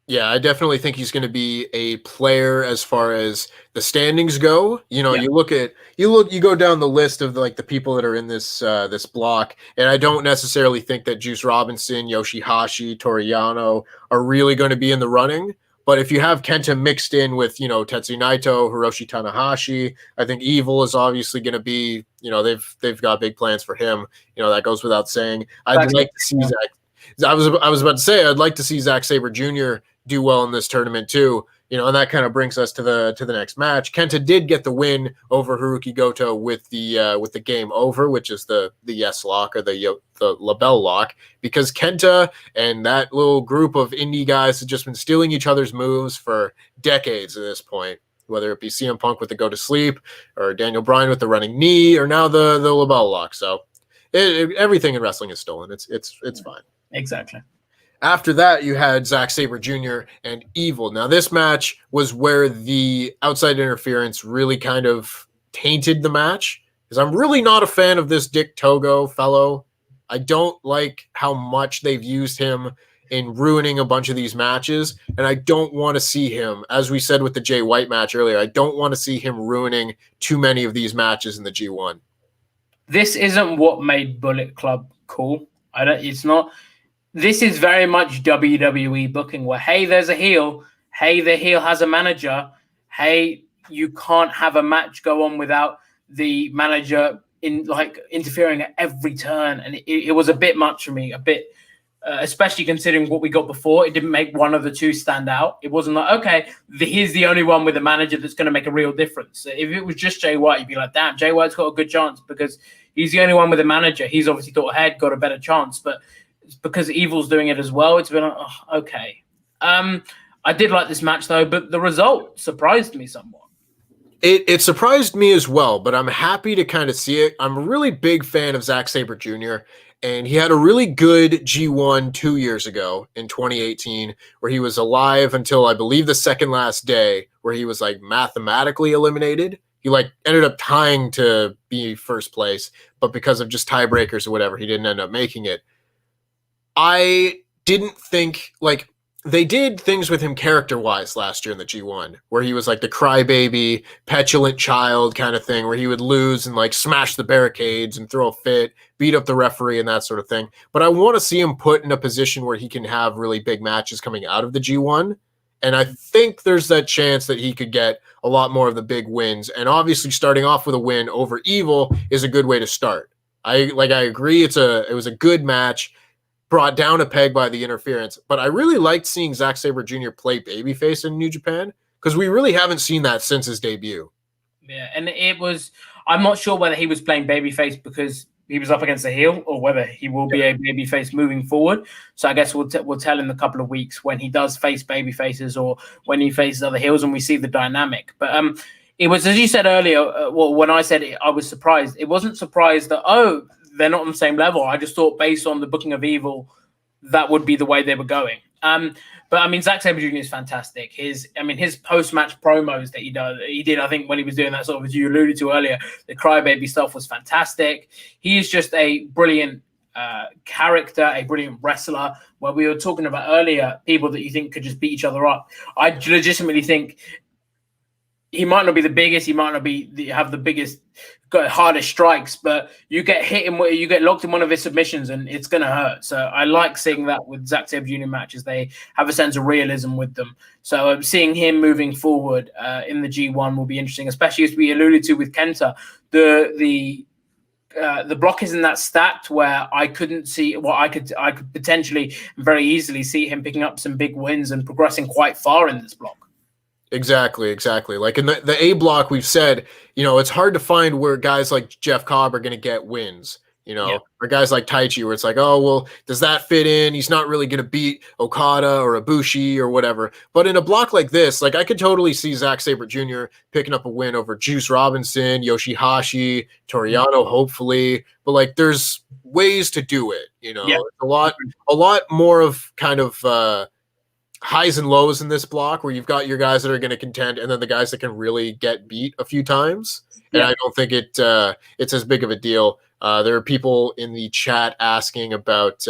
Yeah, I definitely think he's going to be a player as far as the standings go. You go down the list of the people that are in this this block, and I don't necessarily think that Juice Robinson, Yoshihashi, Toriyano are really going to be in the running. But if you have Kenta mixed in with, Tetsuya Naito, Hiroshi Tanahashi, I think Evil is obviously going to be, they've got big plans for him. That goes without saying. I'd like to see Zach. I was about to say I'd like to see Zack Sabre Jr. do well in this tournament too. And that kind of brings us to the next match. Kenta did get the win over Haruki Goto with the game over, which is the yes lock or the label lock, because Kenta and that little group of indie guys have just been stealing each other's moves for decades at this point, whether it be CM Punk with the go to sleep or Daniel Bryan with the running knee or now the label lock. So everything in wrestling is stolen. It's fine. Exactly. After that, you had Zack Sabre Jr. and Evil. Now, this match was where the outside interference really kind of tainted the match, because I'm really not a fan of this Dick Togo fellow. I don't like how much they've used him in ruining a bunch of these matches, and I don't want to see him, as we said with the Jay White match earlier, I don't want to see him ruining too many of these matches in the G1. This isn't what made Bullet Club cool. It's not. This is very much WWE booking where, hey, there's a heel. Hey, the heel has a manager. Hey, you can't have a match go on without the manager interfering at every turn. And it was a bit much for me, especially considering what we got before. It didn't make one of the two stand out. It wasn't like, okay, here's the only one with a manager that's going to make a real difference. If it was just Jay White, you'd be like, damn, Jay White's got a good chance because he's the only one with a manager. He's obviously thought ahead, got a better chance. But because Evil's doing it as well, it's been like, oh, okay. I did like this match though, but the result surprised me somewhat. It surprised me as well, but I'm happy to kind of see it. I'm a really big fan of Zack Sabre Jr., and he had a really good G1 2 years ago in 2018 where he was alive until I believe the second last day, where he was mathematically eliminated. He ended up tying to be first place, but because of just tiebreakers or whatever, he didn't end up making it. I didn't think they did things with him character-wise last year in the G1, where he was the crybaby, petulant child kind of thing, where he would lose and smash the barricades and throw a fit, beat up the referee and that sort of thing. But I want to see him put in a position where he can have really big matches coming out of the G1 And I think there's that chance that he could get a lot more of the big wins. And obviously starting off with a win over Evil is a good way to start. I agree it was a good match, brought down a peg by the interference, but I really liked seeing Zack Sabre Jr. play babyface in New Japan because we really haven't seen that since his debut. Yeah, and I'm not sure whether he was playing babyface because he was up against a heel or whether he will be a babyface moving forward. So I guess we'll tell in a couple of weeks when he does face babyfaces or when he faces other heels and we see the dynamic. But it was, as you said earlier, when I said it, I was surprised. It wasn't surprised that, they're not on the same level. I just thought based on the booking of Evil, that would be the way they were going. But I mean, Zack Sabre Jr. is fantastic. His post-match promos that he did, I think when he was doing that sort of, as you alluded to earlier, the crybaby stuff was fantastic. He is just a brilliant character, a brilliant wrestler. Where we were talking about earlier, people that you think could just beat each other up. I legitimately think he might not be the biggest, he might not have the biggest, hardest strikes, but you get you get locked in one of his submissions and it's going to hurt. So I like seeing that with Zack Sabre Jr. matches. They have a sense of realism with them. So seeing him moving forward in the G1 will be interesting, especially as we alluded to with Kenta. The block isn't that stacked where I couldn't see I could potentially very easily see him picking up some big wins and progressing quite far in this block. Exactly. Like in the A block, we've said, it's hard to find where guys like Jeff Cobb are going to get wins, or guys like Taichi, where it's like, oh, well, does that fit in? He's not really going to beat Okada or Ibushi or whatever. But in a block like this, like I could totally see Zack Sabre Jr. picking up a win over Juice Robinson, Yoshihashi, Toriano, hopefully. But like, there's ways to do it, a lot more of kind of, highs and lows in this block where you've got your guys that are going to contend and then the guys that can really get beat a few times. And I don't think it's as big of a deal. There are people in the chat asking about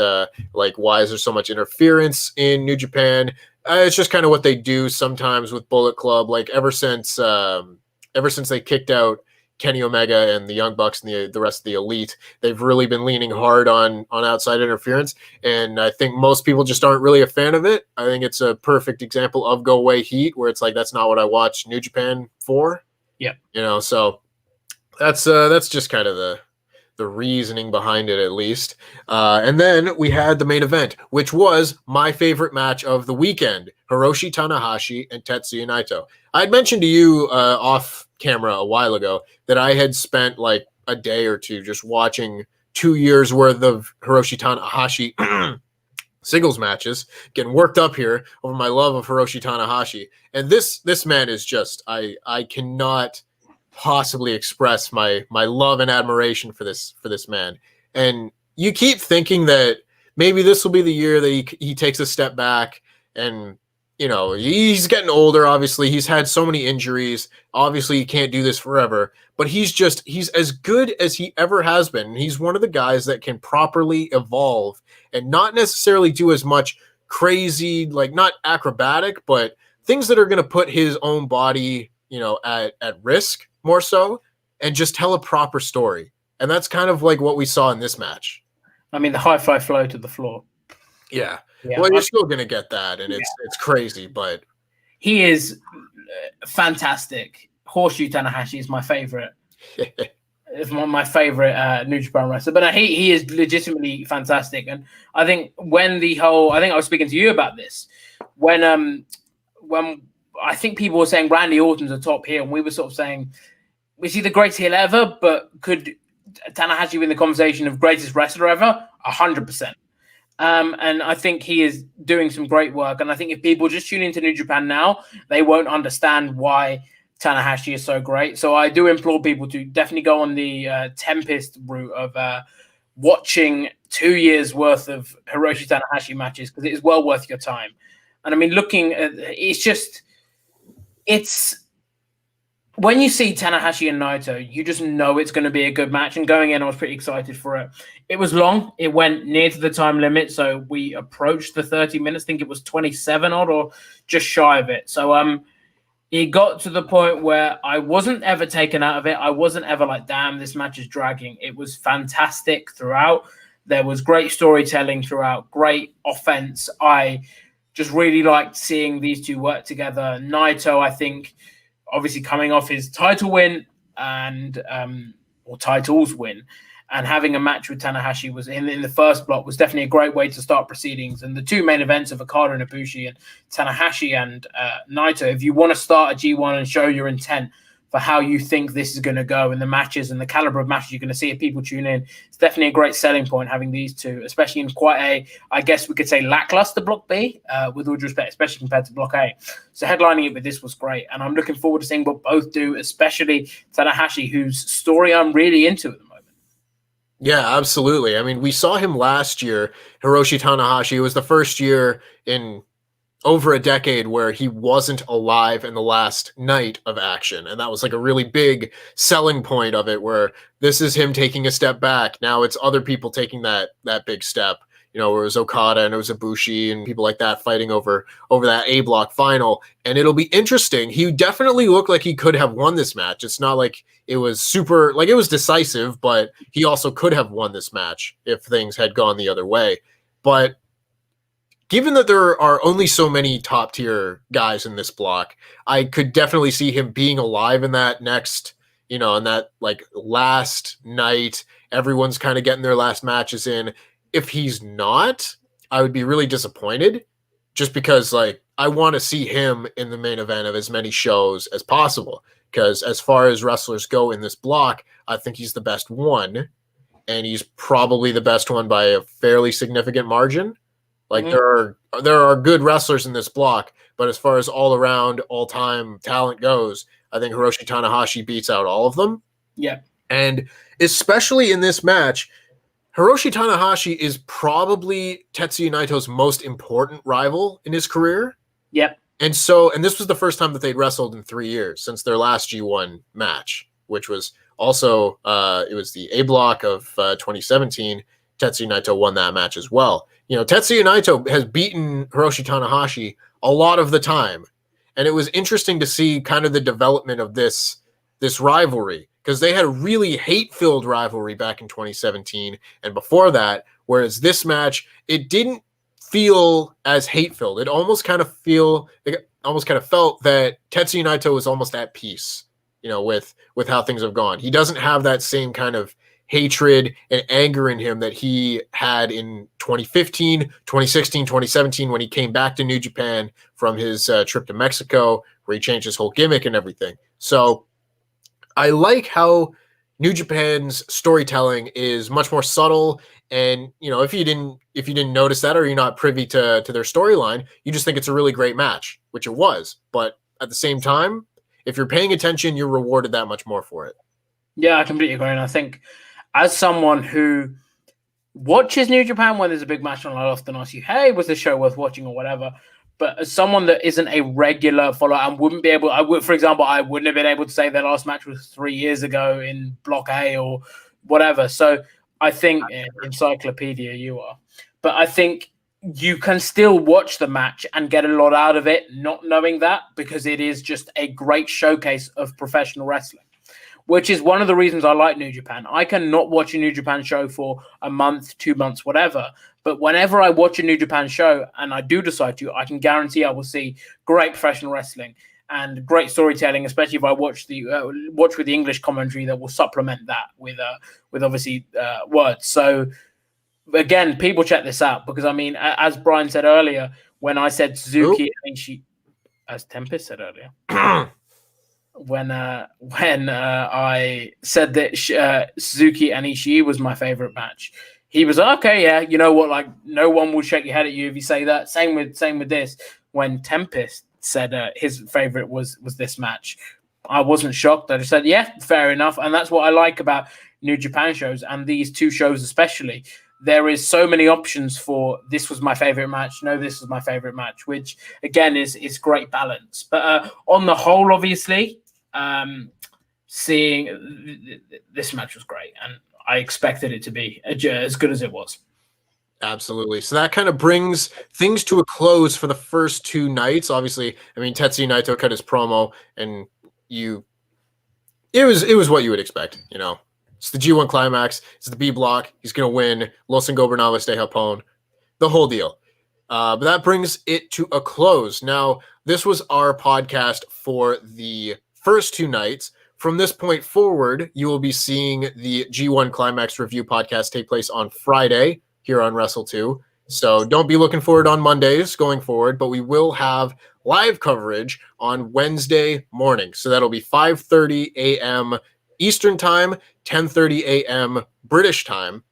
like, why is there so much interference in New Japan? It's just kind of what they do sometimes with Bullet Club. Like ever since they kicked out Kenny Omega and the Young Bucks and the rest of the Elite, they've really been leaning hard on outside interference. And I think most people just aren't really a fan of it. I think it's a perfect example of Go Away Heat, where it's like, that's not what I watch New Japan for. Yeah. So that's just kind of the reasoning behind it, at least. And then we had the main event, which was my favorite match of the weekend, Hiroshi Tanahashi and Tetsuya Naito. I had mentioned to you off camera a while ago that I had spent like a day or two just watching 2 years worth of Hiroshi Tanahashi singles matches, getting worked up here over my love of Hiroshi Tanahashi. And this man is just, I cannot possibly express my love and admiration for this man. And you keep thinking that maybe this will be the year that he takes a step back, and he's getting older. Obviously, he's had so many injuries. Obviously, he can't do this forever, but he's as good as he ever has been. He's one of the guys that can properly evolve and not necessarily do as much crazy, like not acrobatic, but things that are going to put his own body, at risk more so, and just tell a proper story. And that's kind of like what we saw in this match. I mean, the high fly flow to the floor. Yeah. Well, you're still going to get that, and it's crazy, but he is fantastic. Horseshoe Tanahashi is my favorite. It's my favorite New Japan wrestler, but he is legitimately fantastic. And I think I was speaking to you about this when I think people were saying Randy Orton's a top heel, and we were sort of saying, is he the greatest heel ever? But could Tanahashi win the conversation of greatest wrestler ever? 100%. And I think he is doing some great work. And I think if people just tune into New Japan now, they won't understand why Tanahashi is so great. So I do implore people to definitely go on the Tempest route of watching 2 years worth of Hiroshi Tanahashi matches, because it is well worth your time. And I mean, looking at it's when you see Tanahashi and Naito, you just know it's going to be a good match. And going in, I was pretty excited for it. It was long. It went near to the time limit. So we approached the 30 minutes. I think it was 27 odd or just shy of it. So it got to the point where I wasn't ever taken out of it. I wasn't ever like, damn, this match is dragging. It was fantastic throughout. There was great storytelling throughout, great offense. I just really liked seeing these two work together. Naito, I think, obviously coming off his title win and or titles win, and having a match with Tanahashi was in the first block was definitely a great way to start proceedings. And the two main events of Okada and Ibushi and Tanahashi and Naito, if you want to start a G1 and show your intent for how you think this is going to go and the matches and the caliber of matches you're going to see if people tune in, it's definitely a great selling point having these two, especially in quite a, I guess we could say, lackluster Block B, with all due respect, especially compared to Block A. So headlining it with this was great, and I'm looking forward to seeing what both do, especially Tanahashi, whose story I'm really into at the moment. Yeah, absolutely. I mean, we saw him last year, Hiroshi Tanahashi. It was the first year in over a decade where he wasn't alive in the last night of action. And that was like a really big selling point of it, where this is him taking a step back. Now it's other people taking that big step, you know, where it was Okada and it was Ibushi and people like that fighting over that A block final. And it'll be interesting. He definitely looked like he could have won this match. It's not like it was super, like it was decisive, but he also could have won this match if things had gone the other way. But given that there are only so many top tier guys in this block, I could definitely see him being alive in that next, you know, in that like last night, everyone's kind of getting their last matches in. If he's not, I would be really disappointed, just because like I want to see him in the main event of as many shows as possible. Because as far as wrestlers go in this block, I think he's the best one, and he's probably the best one by a fairly significant margin. Like there are good wrestlers in this block, but as far as all around, all time talent goes, I think Hiroshi Tanahashi beats out all of them. Yeah. And especially in this match, Hiroshi Tanahashi is probably Tetsuya Naito's most important rival in his career. Yep. And this was the first time that they'd wrestled in 3 years since their last G1 match, which was also, it was the A block of 2017. Tetsuya Naito won that match as well. You know, Tetsuya Naito has beaten Hiroshi Tanahashi a lot of the time. And it was interesting to see kind of the development of this rivalry, because they had a really hate-filled rivalry back in 2017 and before that, whereas this match, it didn't feel as hate-filled. It almost kind of felt that Tetsuya Naito was almost at peace, you know, with how things have gone. He doesn't have that same kind of hatred and anger in him that he had in 2015, 2016, 2017 when he came back to New Japan from his trip to Mexico, where he changed his whole gimmick and everything. So I like how New Japan's storytelling is much more subtle, and you know, if you didn't notice that, or you're not privy to their storyline, you just think it's a really great match, which it was. But at the same time, if you're paying attention, you're rewarded that much more for it. Yeah, I completely agree. And I think as someone who watches New Japan when there's a big match on, I often ask you, hey, was this show worth watching or whatever? But as someone that isn't a regular follower and wouldn't be able, for example, I wouldn't have been able to say their last match was 3 years ago in Block A or whatever. So I think, encyclopedia you are, but I think you can still watch the match and get a lot out of it, not knowing that, because it is just a great showcase of professional wrestling, which is one of the reasons I like New Japan. I can not watch a New Japan show for a month, 2 months, whatever. But whenever I watch a New Japan show, and I do decide to, I can guarantee I will see great professional wrestling and great storytelling, especially if I watch with the English commentary that will supplement that with obviously words. So again, people check this out, because I mean, as Brian said earlier, when I said Suzuki and Ishii, as Tempest said earlier. When I said that Suzuki and Ishii was my favorite match, he was like, okay, yeah, you know what? Like, no one will shake your head at you if you say that. Same with this. When Tempest said his favorite was this match, I wasn't shocked. I just said, yeah, fair enough. And that's what I like about New Japan shows, and these two shows especially. There is so many options for this was my favorite match. No, this was my favorite match, which again is great balance. But on the whole, obviously, seeing this match was great, and I expected it to be as good as it was. Absolutely. So that kind of brings things to a close for the first two nights. Obviously, I mean, Tetsuya Naito cut his promo, and it was what you would expect. You know, it's the G1 Climax. It's the B block. He's gonna win. Los Ingobernables de Japón. The whole deal. But that brings it to a close. Now, this was our podcast for the first 2 nights. From this point forward, you will be seeing the G1 Climax review podcast take place on Friday here on Wrestle2. So don't be looking forward on Mondays going forward, but we will have live coverage on Wednesday morning. So that'll be 5:30 a.m. Eastern time, 10:30 a.m. British time.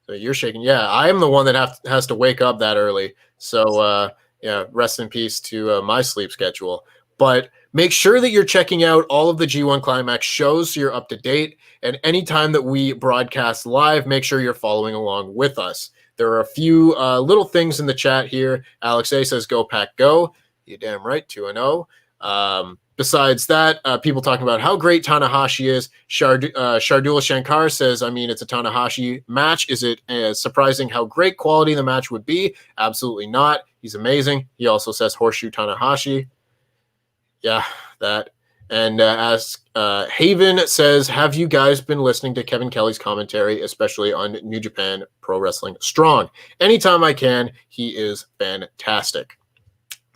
So you're shaking. Yeah, I am the one that has to wake up that early. So yeah, rest in peace to my sleep schedule. But make sure that you're checking out all of the G1 Climax shows so you're up to date. And anytime that we broadcast live, make sure you're following along with us. There are a few little things in the chat here. Alex A says, "Go Pack, go." You damn right, 2-0. Besides that, people talking about how great Tanahashi is. Shardula Shankar says, I mean, it's a Tanahashi match. Is it surprising how great quality the match would be? Absolutely not. He's amazing. He also says Horseshoe Tanahashi. Yeah, that. And as Haven says, have you guys been listening to Kevin Kelly's commentary, especially on New Japan Pro Wrestling Strong? Anytime I can, he is fantastic.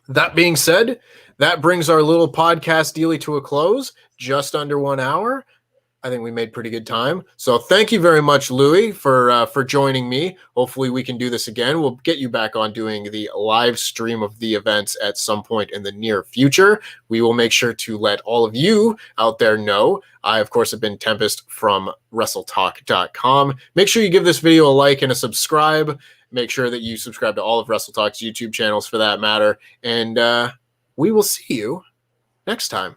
That being said, that brings our little podcast dealy to a close, just under 1 hour. I think we made pretty good time. So thank you very much, Louis, for joining me. Hopefully we can do this again. We'll get you back on doing the live stream of the events at some point in the near future. We will make sure to let all of you out there know. I, of course, have been Tempest from WrestleTalk.com. Make sure you give this video a like and a subscribe. Make sure that you subscribe to all of WrestleTalk's YouTube channels for that matter. And we will see you next time.